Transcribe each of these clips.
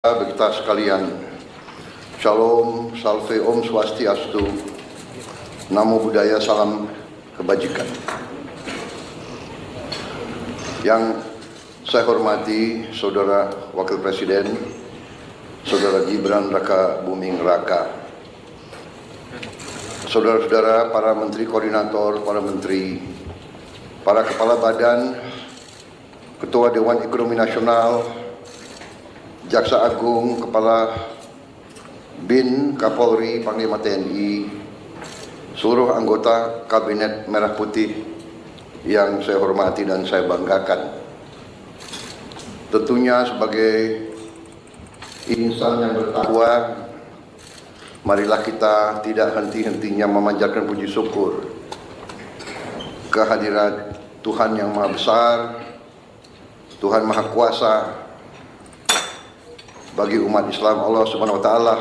Bagi kita sekalian, Shalom, Salve, Om Swastiastu, Namo Buddhaya, Salam Kebajikan. Yang saya hormati Saudara Wakil Presiden, Saudara Gibran Raka Buming Raka, saudara-saudara para Menteri Koordinator, para Menteri, para Kepala Badan, Ketua Dewan Ekonomi Nasional, Jaksa Agung, Kepala BIN, Kapolri, Panglima TNI, seluruh anggota Kabinet Merah Putih yang saya hormati dan saya banggakan. Tentunya sebagai insan yang bertakwa, marilah kita tidak henti-hentinya memanjatkan puji syukur kehadirat Tuhan yang Maha Besar, Tuhan Maha Kuasa, bagi umat Islam Allah Subhanahu wa taala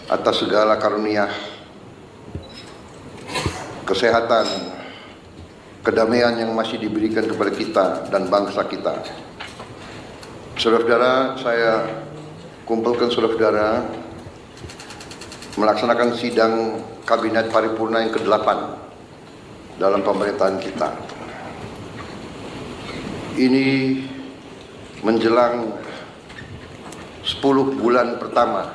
atas segala karunia, kesehatan, kedamaian yang masih diberikan kepada kita dan bangsa kita. Saudara-saudara, saya kumpulkan saudara-saudara melaksanakan sidang Kabinet Paripurna yang ke-8 dalam pemerintahan kita. Ini menjelang 10 bulan pertama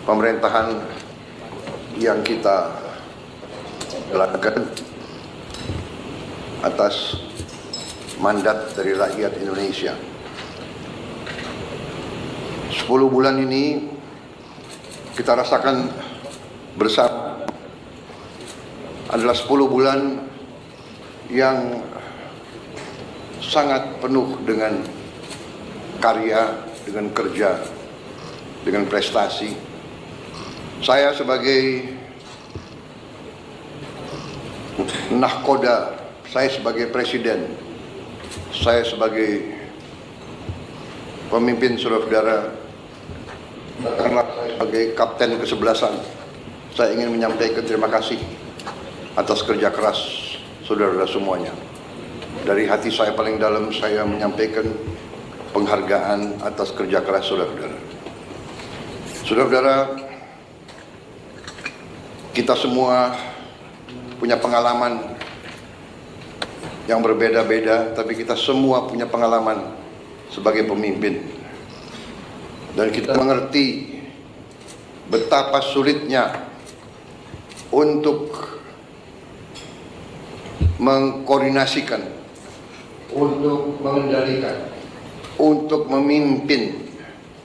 pemerintahan yang kita jalankan atas mandat dari rakyat Indonesia. 10 bulan ini kita rasakan bersama adalah 10 bulan yang sangat penuh dengan karya, dengan kerja, dengan prestasi. Saya sebagai nahkoda, saya sebagai presiden, saya sebagai pemimpin saudara-saudara, katakanlah saya sebagai kapten kesebelasan, saya ingin menyampaikan terima kasih atas kerja keras saudara-saudara semuanya. Dari hati saya paling dalam saya menyampaikan penghargaan atas kerja keras saudara-saudara. Saudara-saudara, kita semua punya pengalaman yang berbeda-beda, tapi kita semua punya pengalaman sebagai pemimpin. Dan kita mengerti betapa sulitnya untuk mengkoordinasikan, untuk mengendalikan, untuk memimpin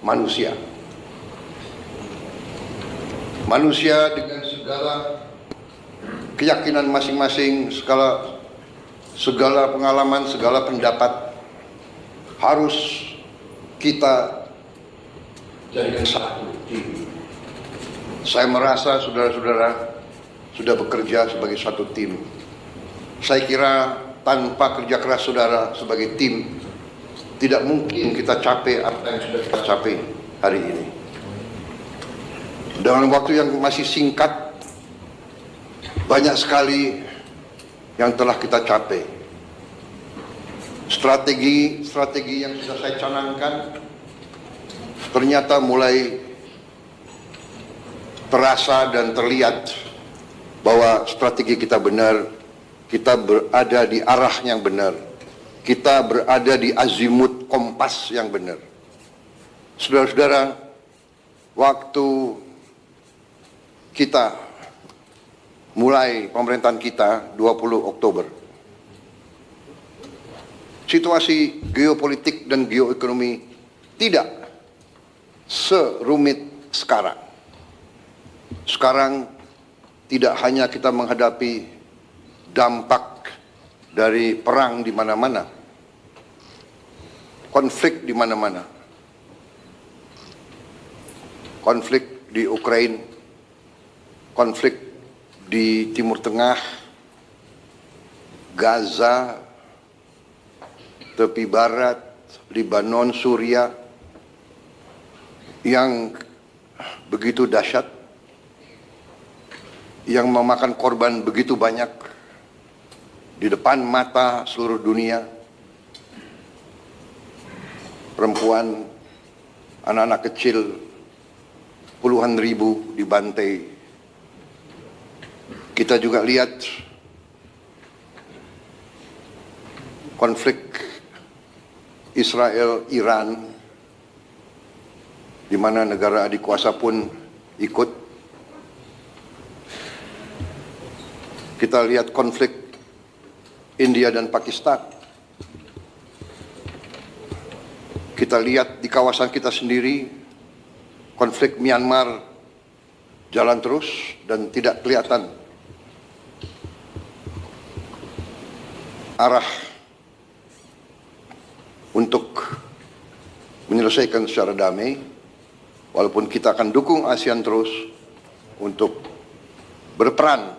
manusia. Manusia dengan segala keyakinan masing-masing, segala pengalaman, segala pendapat harus kita jadikan satu tim. Saya merasa saudara-saudara sudah bekerja sebagai satu tim. Saya kira tanpa kerja keras saudara sebagai tim, tidak mungkin kita capai apa yang sudah kita capai hari ini. Dalam waktu yang masih singkat, banyak sekali yang telah kita capai. Strategi yang sudah saya canangkan ternyata mulai terasa dan terlihat bahwa strategi kita benar, kita berada di arah yang benar. Kita berada di azimut kompas yang benar. Saudara-saudara, waktu kita mulai pemerintahan kita 20 Oktober, situasi geopolitik dan geoekonomi tidak serumit sekarang. Sekarang tidak hanya kita menghadapi dampak dari perang di mana-mana, konflik di mana-mana, konflik di Ukraina, konflik di Timur Tengah, Gaza, tepi barat, Lebanon, Suriah, yang begitu dahsyat, yang memakan korban begitu banyak di depan mata seluruh dunia. perempuan, anak-anak kecil, puluhan ribu dibantai. Kita juga lihat konflik Israel-Iran, di mana negara adik kuasa pun ikut. Kita lihat konflik India dan Pakistan. Kita lihat di kawasan kita sendiri, konflik Myanmar jalan terus dan tidak kelihatan arah untuk menyelesaikan secara damai, walaupun kita akan dukung ASEAN terus untuk berperan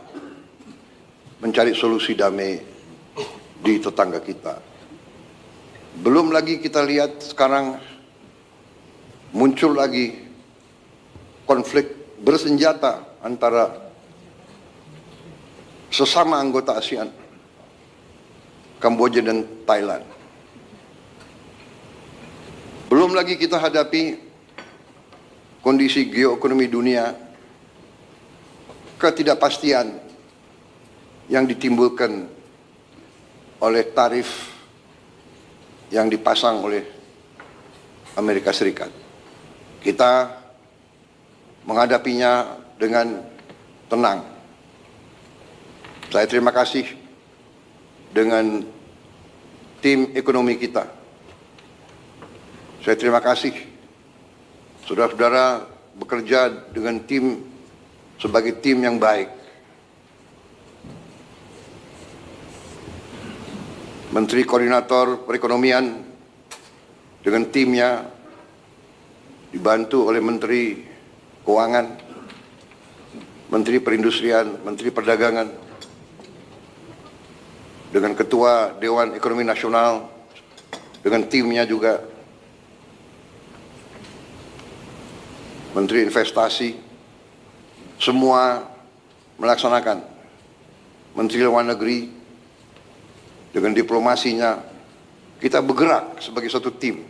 mencari solusi damai di tetangga kita. Belum lagi kita lihat sekarang muncul lagi konflik bersenjata antara sesama anggota ASEAN, Kamboja dan Thailand. Belum lagi kita hadapi kondisi geoekonomi dunia, ketidakpastian yang ditimbulkan oleh tarif yang dipasang oleh Amerika Serikat. Kita menghadapinya dengan tenang. Saya terima kasih dengan tim ekonomi kita. Saya terima kasih saudara-saudara bekerja dengan tim sebagai tim yang baik. Menteri Koordinator Perekonomian dengan timnya dibantu oleh Menteri Keuangan, Menteri Perindustrian, Menteri Perdagangan, dengan Ketua Dewan Ekonomi Nasional, dengan timnya juga, Menteri Investasi, semua melaksanakan. Menteri Luar Negeri, dengan diplomasinya, kita bergerak sebagai satu tim.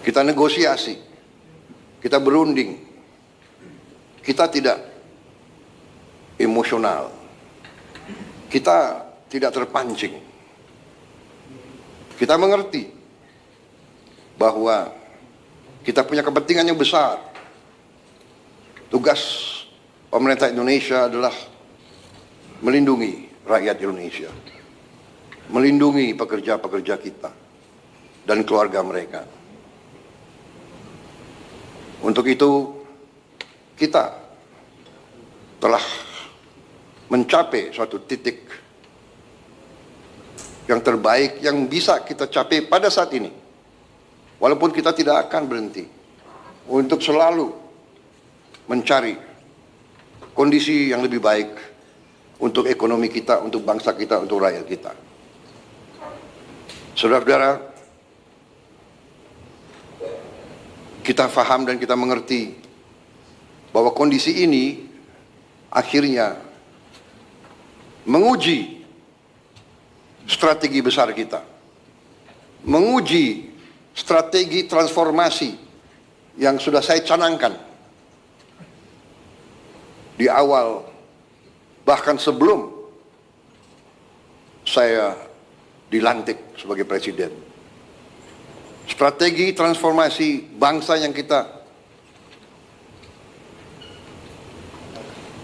Kita negosiasi, kita berunding, kita tidak emosional, kita tidak terpancing. Kita mengerti bahwa kita punya kepentingan yang besar. Tugas pemerintah Indonesia adalah melindungi rakyat Indonesia, melindungi pekerja-pekerja kita dan keluarga mereka. Untuk itu, kita telah mencapai suatu titik yang terbaik yang bisa kita capai pada saat ini. Walaupun kita tidak akan berhenti untuk selalu mencari kondisi yang lebih baik untuk ekonomi kita, untuk bangsa kita, untuk rakyat kita. Saudara-saudara, kita faham dan kita mengerti bahwa kondisi ini akhirnya menguji strategi besar kita, menguji strategi transformasi yang sudah saya canangkan di awal, bahkan sebelum saya dilantik sebagai presiden. Strategi transformasi bangsa yang kita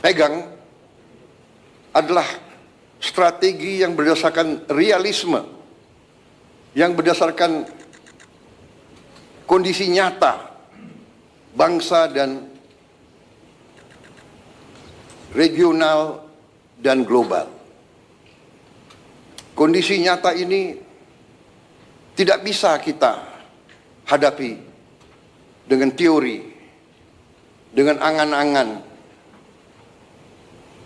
pegang adalah strategi yang berdasarkan realisme, yang berdasarkan kondisi nyata bangsa dan regional dan global. Kondisi nyata ini tidak bisa kita hadapi dengan teori, dengan angan-angan.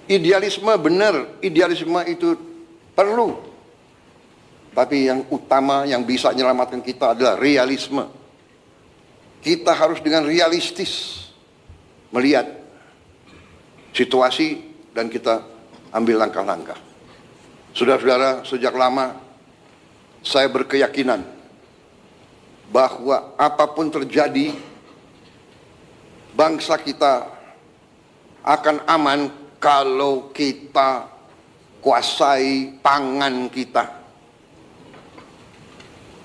Idealisme benar, idealisme itu perlu. Tapi yang utama yang bisa menyelamatkan kita adalah realisme. Kita harus dengan realistis melihat situasi dan kita ambil langkah-langkah. Saudara-saudara, sejak lama saya berkeyakinan bahwa apapun terjadi, bangsa kita akan aman kalau kita kuasai pangan kita.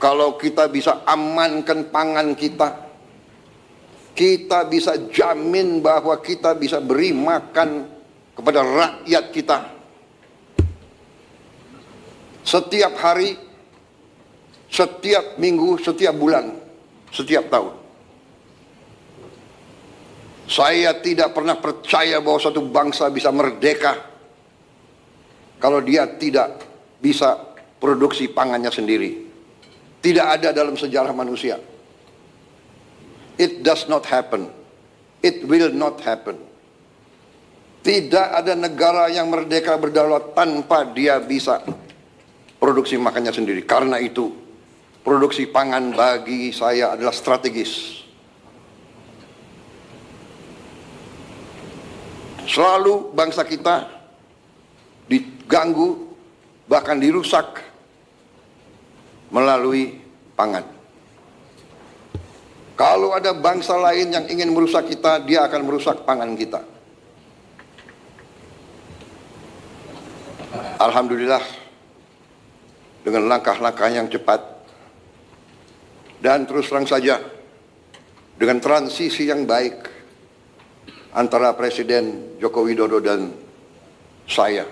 Kalau kita bisa amankan pangan kita, kita bisa jamin bahwa kita bisa beri makan kepada rakyat kita. Setiap hari, setiap minggu, setiap bulan, setiap tahun. Saya tidak pernah percaya bahwa suatu bangsa bisa merdeka kalau dia tidak bisa produksi pangannya sendiri. Tidak ada dalam sejarah manusia. It does not happen. It will not happen. Tidak ada negara yang merdeka berdaulat tanpa dia bisa produksi makannya sendiri. Karena itu, produksi pangan bagi saya adalah strategis. Selalu bangsa kita diganggu, bahkan dirusak melalui pangan. Kalau ada bangsa lain yang ingin merusak kita, dia akan merusak pangan kita. Alhamdulillah, dengan langkah-langkah yang cepat dan terus terang saja, dengan transisi yang baik antara Presiden Joko Widodo dan saya,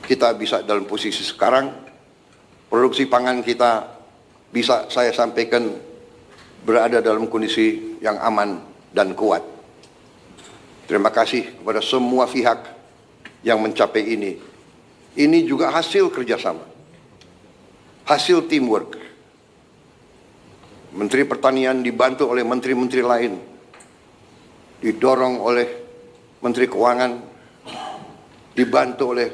kita bisa dalam posisi sekarang, produksi pangan kita bisa saya sampaikan berada dalam kondisi yang aman dan kuat. Terima kasih kepada semua pihak yang mencapai ini. Ini juga hasil kerjasama, hasil teamwork. Menteri Pertanian dibantu oleh menteri-menteri lain, didorong oleh Menteri Keuangan, dibantu oleh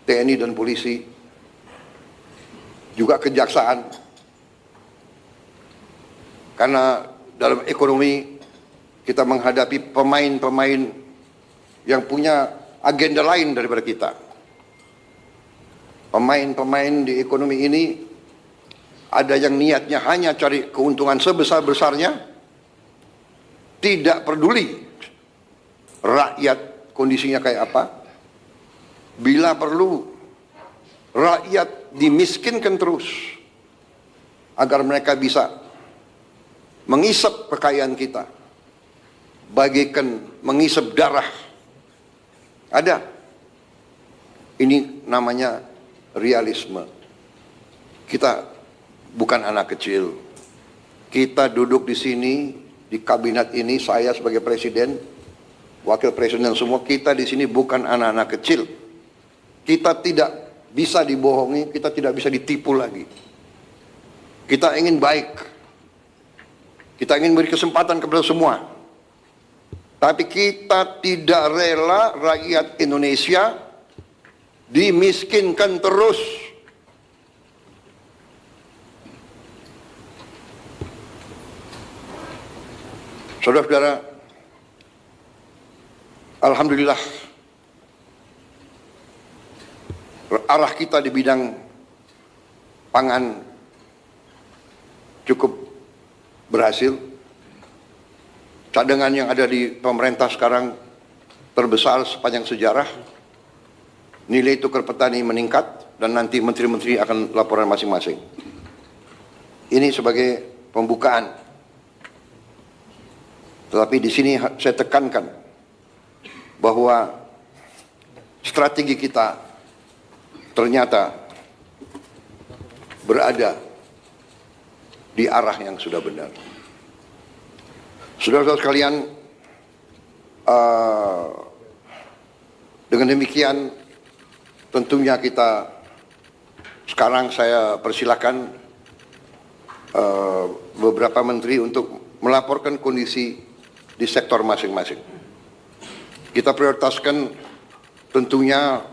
TNI dan polisi, juga kejaksaan. Karena dalam ekonomi kita menghadapi pemain-pemain yang punya agenda lain daripada kita. Pemain-pemain di ekonomi ini ada yang niatnya hanya cari keuntungan sebesar-besarnya, tidak peduli rakyat kondisinya kayak apa. Bila perlu, rakyat dimiskinkan terus agar mereka bisa mengisap kekayaan kita, bagaikan mengisap darah. Ada. Ini namanya realisme. Kita bukan anak kecil. Kita duduk di sini, di kabinet ini, saya sebagai presiden, wakil presiden semua, kita di sini bukan anak-anak kecil. Kita tidak bisa dibohongi, kita tidak bisa ditipu lagi. Kita ingin baik. Kita ingin beri kesempatan kepada semua. Tapi kita tidak rela rakyat Indonesia dimiskinkan terus. Saudara-saudara, alhamdulillah arah kita di bidang pangan cukup berhasil. Cadangan yang ada di pemerintah sekarang terbesar sepanjang sejarah. Nilai tukar petani meningkat dan nanti menteri-menteri akan laporan masing-masing. Ini sebagai pembukaan. Tetapi di sini saya tekankan bahwa strategi kita ternyata berada di arah yang sudah benar. Saudara-saudara sekalian, dengan demikian tentunya kita sekarang saya persilakan beberapa menteri untuk melaporkan kondisi di sektor masing-masing. Kita prioritaskan tentunya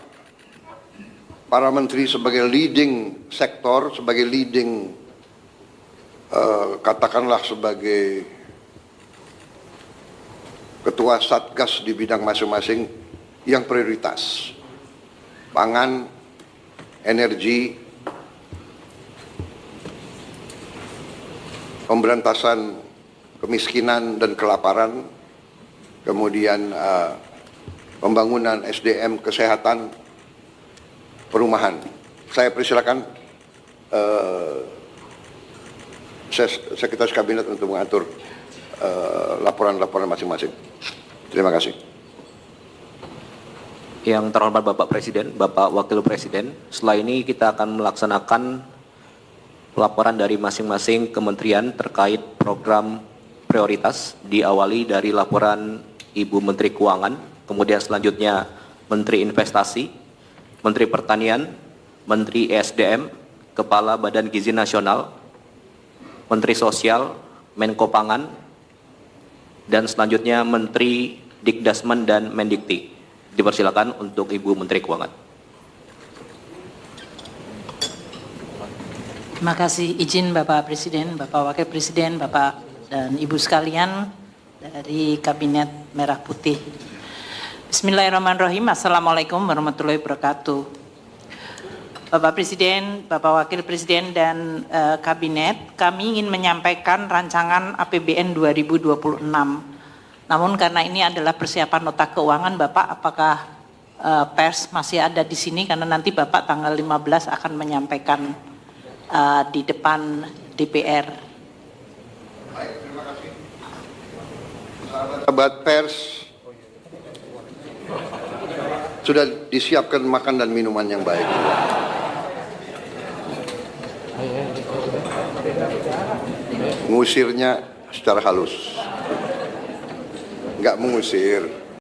para menteri sebagai leading sektor, sebagai leading katakanlah sebagai ketua satgas di bidang masing-masing yang prioritas. Pangan, energi, pemberantasan kemiskinan dan kelaparan, kemudian pembangunan SDM, kesehatan, perumahan. Saya persilakan Sekretaris Kabinet untuk mengatur laporan-laporan masing-masing. Terima kasih. Yang terhormat Bapak Presiden, Bapak Wakil Presiden, setelah ini kita akan melaksanakan laporan dari masing-masing kementerian terkait program prioritas, diawali dari laporan Ibu Menteri Keuangan, kemudian selanjutnya Menteri Investasi, Menteri Pertanian, Menteri ESDM, Kepala Badan Gizi Nasional, Menteri Sosial, Menko Pangan, dan selanjutnya Menteri Dikdasmen dan Mendikti. Dipersilakan untuk Ibu Menteri Keuangan. Terima kasih, izin Bapak Presiden, Bapak Wakil Presiden, Bapak dan Ibu sekalian dari Kabinet Merah Putih. Bismillahirrahmanirrahim. Assalamualaikum warahmatullahi wabarakatuh. Bapak Presiden, Bapak Wakil Presiden dan Kabinet, kami ingin menyampaikan rancangan APBN 2026. Namun karena ini adalah persiapan nota keuangan, Bapak, apakah pers masih ada di sini? Karena nanti Bapak tanggal 15 akan menyampaikan di depan DPR. Baik, terima kasih. Sahabat pers, sudah disiapkan makan dan minuman yang baik. Ngusirnya secara halus. Nggak mengusir.